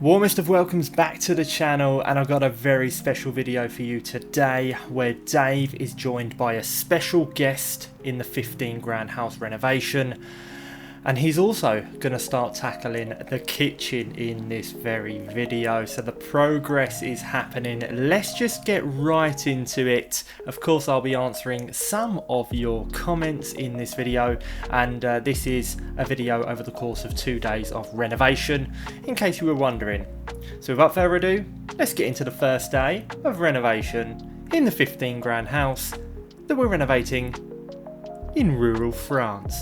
Warmest of welcomes back to the channel, and I've got a very special video for you today where Dave is joined by a special guest in the 15 grand house renovation, and he's also going to start tackling the kitchen in this very video. So the progress is happening. Let's just get right into it. Of course, I'll be answering some of your comments in this video, and this is a video over the course of 2 days of renovation, in case you were wondering. So without further ado, let's get into the first day of renovation in the 15 grand house that we're renovating in rural France.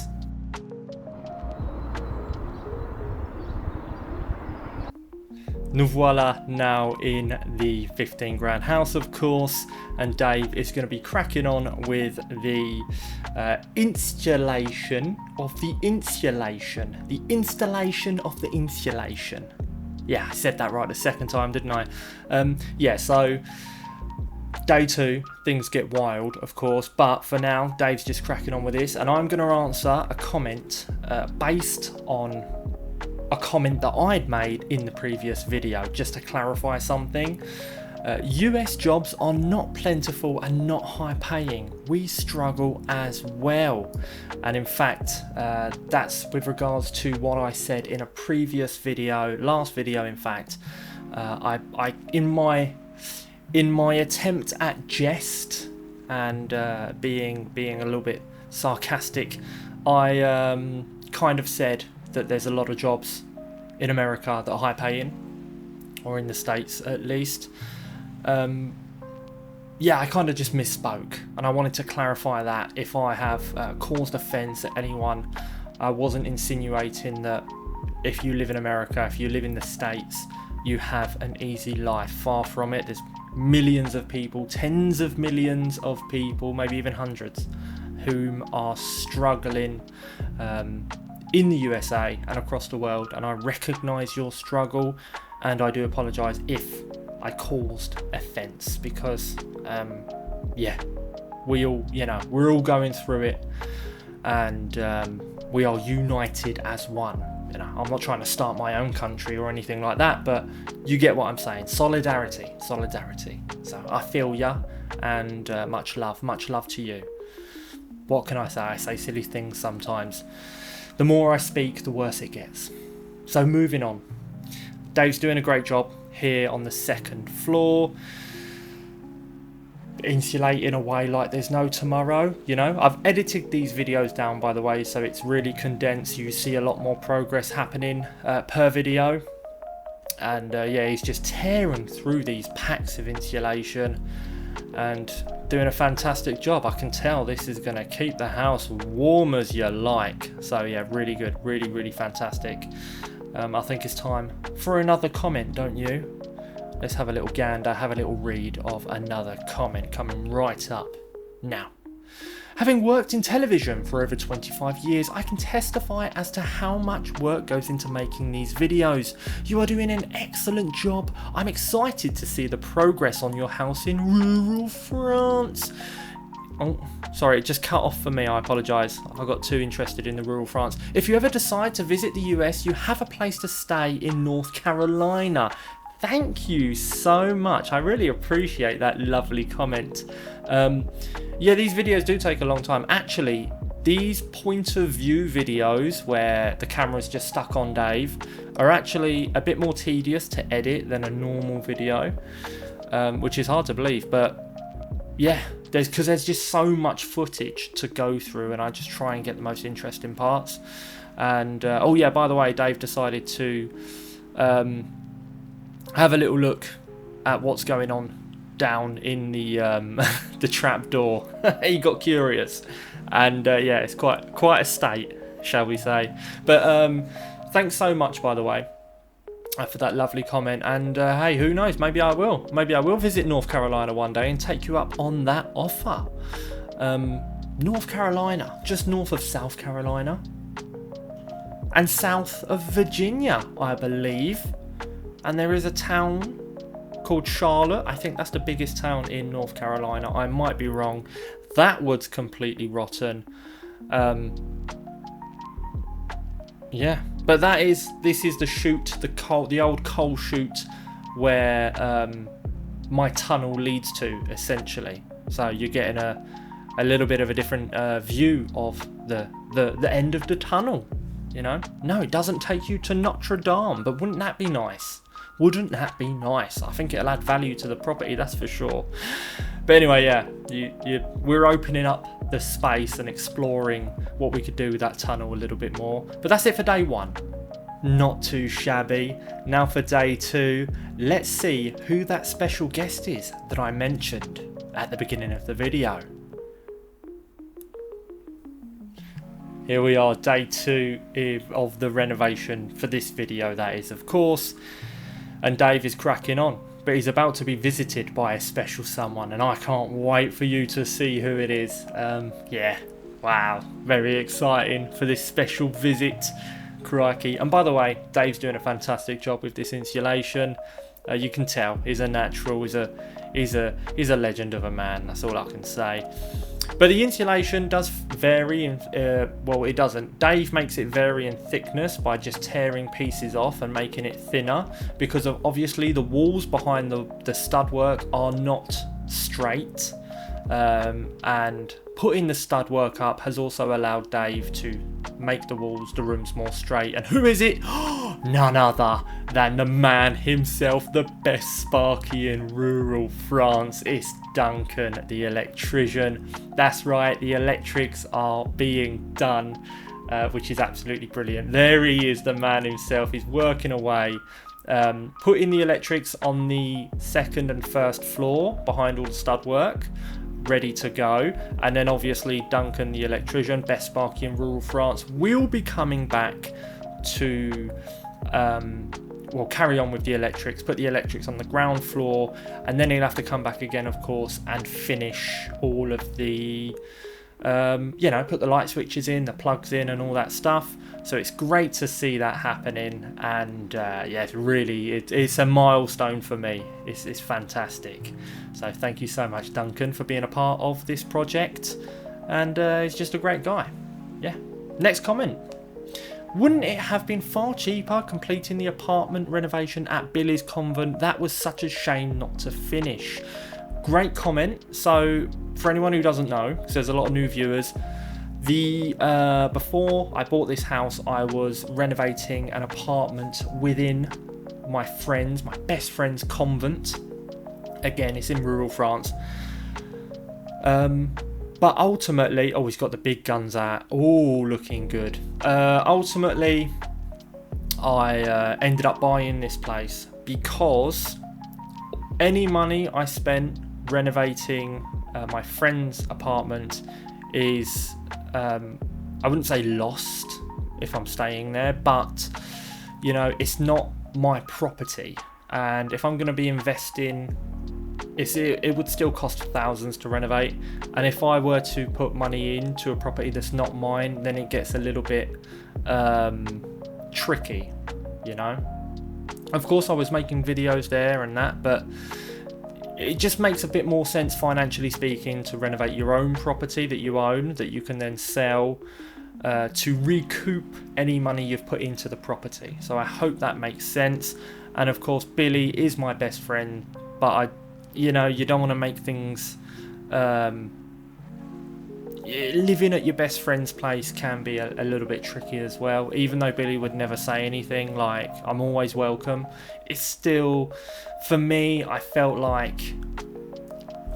Nous voila now in the 15 grand house, of course, and Dave is going to be cracking on with the installation of the insulation. The installation of the insulation. Yeah, I said that right the second time, didn't I? Yeah, so day two, things get wild, of course, but for now, Dave's just cracking on with this, and I'm going to answer a comment based on a comment that I'd made in the previous video, just to clarify something. US jobs are not plentiful and not high paying. We struggle as well. And in fact, that's with regards to what I said in a previous video, last video in fact. In my attempt at jest and being a little bit sarcastic, I kind of said that there's a lot of jobs in America that are high paying, or in the States at least. Yeah, I kind of just misspoke, and I wanted to clarify that. If I have caused offence at anyone, I wasn't insinuating that if you live in America, if you live in the States, you have an easy life. Far from it. There's millions of people, tens of millions of people, maybe even hundreds, whom are struggling in the USA and across the world, and I recognise your struggle, and I do apologise if I caused offence, because yeah, we're all going through it, and we are united as one. I'm not trying to start my own country or anything like that, but you get what I'm saying. Solidarity. So I feel ya, and much love to you. What can I say? I say silly things sometimes. The more I speak, the worse it gets. So moving on. Dave's doing a great job here on the second floor. Insulating away like there's no tomorrow, I've edited these videos down, by the way, so it's really condensed. You see a lot more progress happening per video. And yeah, he's just tearing through these packs of insulation and doing a fantastic job. I can tell this is going to keep the house warm as you like. So yeah, really good, really fantastic. I think it's time for another comment, don't you? Let's have a little gander, have a little read of another comment coming right up now. Having worked in television for over 25 years, I can testify as to how much work goes into making these videos. You are doing an excellent job. I'm excited to see the progress on your house in rural France. Oh, sorry, it just cut off for me. I apologise. I got too interested in the rural France. If you ever decide to visit the US, you have a place to stay in North Carolina. Thank you so much. I really appreciate that lovely comment. Yeah, these videos do take a long time. Actually, these point of view videos where the camera's just stuck on Dave are actually a bit more tedious to edit than a normal video, which is hard to believe. But yeah, because there's just so much footage to go through, and I just try and get the most interesting parts. And oh yeah, by the way, Dave decided to have a little look at what's going on down in the the trap door. He got curious, and yeah, it's quite a state, shall we say. But thanks so much, by the way, for that lovely comment. And hey, who knows, maybe I will visit North Carolina one day and take you up on that offer. North Carolina, just north of South Carolina and south of Virginia, I believe. And there is a town called Charlotte. I think that's the biggest town in North Carolina. I might be wrong. That wood's completely rotten. Yeah, But this is the chute, the old coal chute where my tunnel leads to, essentially. So you're getting a little bit of a different view of the end of the tunnel, you know. No, it doesn't take you to Notre Dame, but wouldn't that be nice? Wouldn't that be nice? I think it'll add value to the property, that's for sure. But anyway, yeah, we're opening up the space and exploring what we could do with that tunnel a little bit more. But that's it for day one. Not too shabby. Now for day two, let's see who that special guest is that I mentioned at the beginning of the video. Here we are, day two of the renovation for this video, that is, of course. And Dave is cracking on, but he's about to be visited by a special someone, and I can't wait for you to see who it is. Yeah, wow, very exciting for this special visit. Crikey. And by the way, Dave's doing a fantastic job with this insulation. You can tell he's a natural, he's a legend of a man, that's all I can say. But the insulation does vary in, well, it doesn't. Dave makes it vary in thickness by just tearing pieces off and making it thinner, because of obviously the walls behind the stud work are not straight, and putting the stud work up has also allowed Dave to make the rooms more straight. And who is it? None other than the man himself, the best Sparky in rural France. It's Duncan, the electrician. That's right, the electrics are being done, which is absolutely brilliant. There he is, the man himself. He's working away, putting the electrics on the second and first floor behind all the stud work, ready to go. And then obviously Duncan, the electrician, best Sparky in rural France, will be coming back to well, carry on with the electrics, put the electrics on the ground floor, and then he'll have to come back again, of course, and finish all of the you know, put the light switches in, the plugs in, and all that stuff. So it's great to see that happening, and yeah, it's a milestone for me. It's fantastic. So thank you so much, Duncan, for being a part of this project, and he's just a great guy. Yeah. Next comment. Wouldn't it have been far cheaper completing the apartment renovation at Billy's Convent? That was such a shame not to finish. Great comment. So for anyone who doesn't know, because there's a lot of new viewers, before I bought this house, I was renovating an apartment within my best friend's convent. Again, it's in rural France. But ultimately, oh, he's got the big guns out. Oh, looking good. Ultimately, I ended up buying this place because any money I spent renovating my friend's apartment is, I wouldn't say lost if I'm staying there, but, you know, it's not my property. And if I'm going to be investing, it would still cost thousands to renovate, and if I were to put money into a property that's not mine, then it gets a little bit tricky, you know. Of course I was making videos there and that, but it just makes a bit more sense financially speaking to renovate your own property that you own, that you can then sell to recoup any money you've put into the property. So I hope that makes sense. And of course Billy is my best friend, but you know, you don't want to make things, living at your best friend's place can be a little bit tricky as well. Even though Billy would never say anything, like, I'm always welcome, it's still, for me, I felt like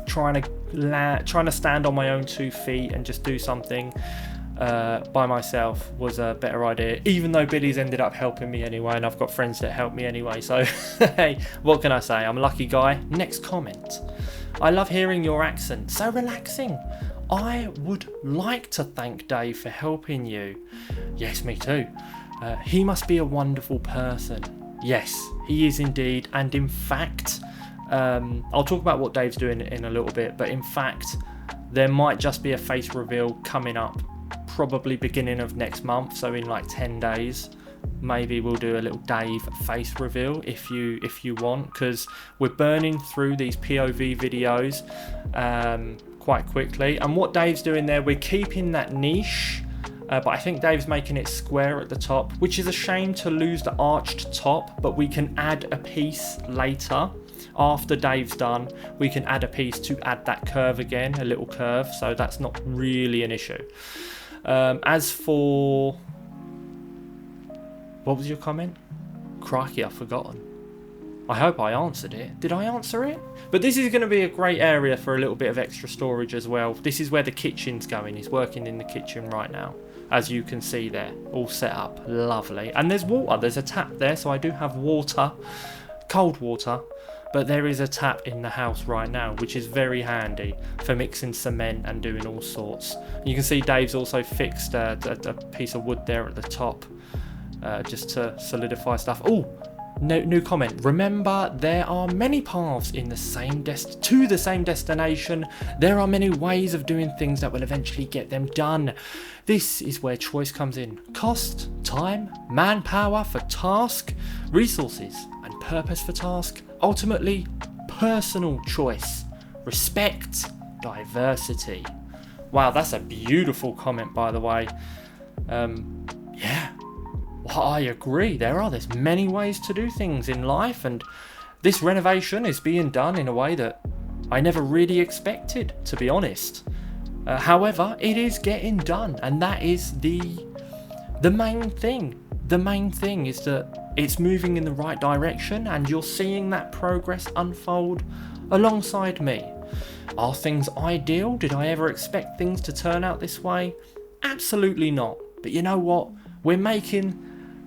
trying to stand on my own 2 feet and just do something by myself was a better idea, even though Billy's ended up helping me anyway, and I've got friends that help me anyway, so hey, what can I say? I'm a lucky guy. Next comment. I love hearing your accent, so relaxing. I would like to thank Dave for helping you. Yes, me too. He must be a wonderful person. Yes, he is indeed, and in fact, I'll talk about what Dave's doing in a little bit, but in fact, there might just be a face reveal coming up probably beginning of next month, so in like 10 days maybe we'll do a little Dave face reveal if you want, because we're burning through these POV videos quite quickly, and what Dave's doing there, we're keeping that niche but I think Dave's making it square at the top, which is a shame to lose the arched top, but we can add a piece later. After Dave's done, we can add a piece to add that curve again, a little curve, so that's not really an issue. As for... what was your comment? Crikey, I've forgotten. I hope I answered it. Did I answer it? But this is going to be a great area for a little bit of extra storage as well. This is where the kitchen's going. He's working in the kitchen right now, as you can see there, all set up. Lovely. And there's water. There's a tap there, so I do have water, cold water. But there is a tap in the house right now, which is very handy for mixing cement and doing all sorts. You can see Dave's also fixed a piece of wood there at the top, just to solidify stuff. Oh, new comment. Remember, there are many paths in the same to the same destination. There are many ways of doing things that will eventually get them done. This is where choice comes in. Cost, time, manpower for task, resources, and purpose for task. Ultimately, personal choice, respect, diversity. Wow, that's a beautiful comment, by the way. Yeah, well, I agree. There's many ways to do things in life, and this renovation is being done in a way that I never really expected, to be honest. However, it is getting done, and that is the main thing. The main thing is that it's moving in the right direction, and you're seeing that progress unfold alongside me. Are things ideal? Did I ever expect things to turn out this way? Absolutely not. But you know what? We're making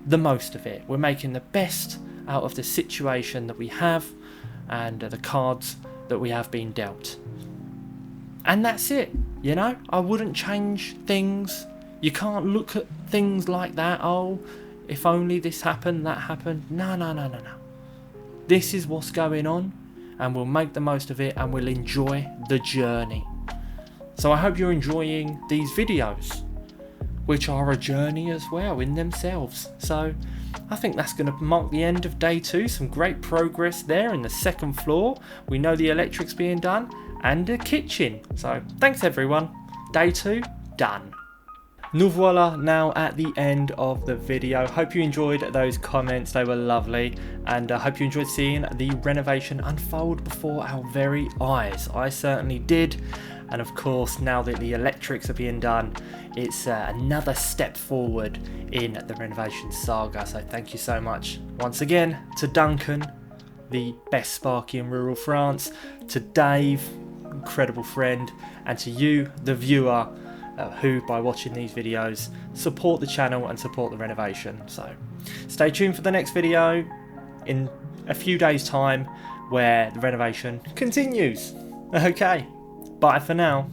the most of it. We're making the best out of the situation that we have and the cards that we have been dealt. And that's it. You know, I wouldn't change things. You can't look at things like that. Oh, if only this happened, that happened. No. This is what's going on, and we'll make the most of it, and we'll enjoy the journey. So I hope you're enjoying these videos, which are a journey as well in themselves. So I think that's going to mark the end of day 2. Some great progress there in the second floor. We know the electric's being done, and the kitchen. So thanks everyone. Day 2 done. Nous voila now at the end of the video. Hope you enjoyed those comments, they were lovely, and I hope you enjoyed seeing the renovation unfold before our very eyes. I certainly did, and of course now that the electrics are being done, it's another step forward in the renovation saga. So thank you so much once again to Duncan, the best Sparky in rural France, to Dave, incredible friend, and to you, the viewer, who by watching these videos support the channel and support the renovation. So stay tuned for the next video in a few days time where the renovation continues. Okay, bye for now.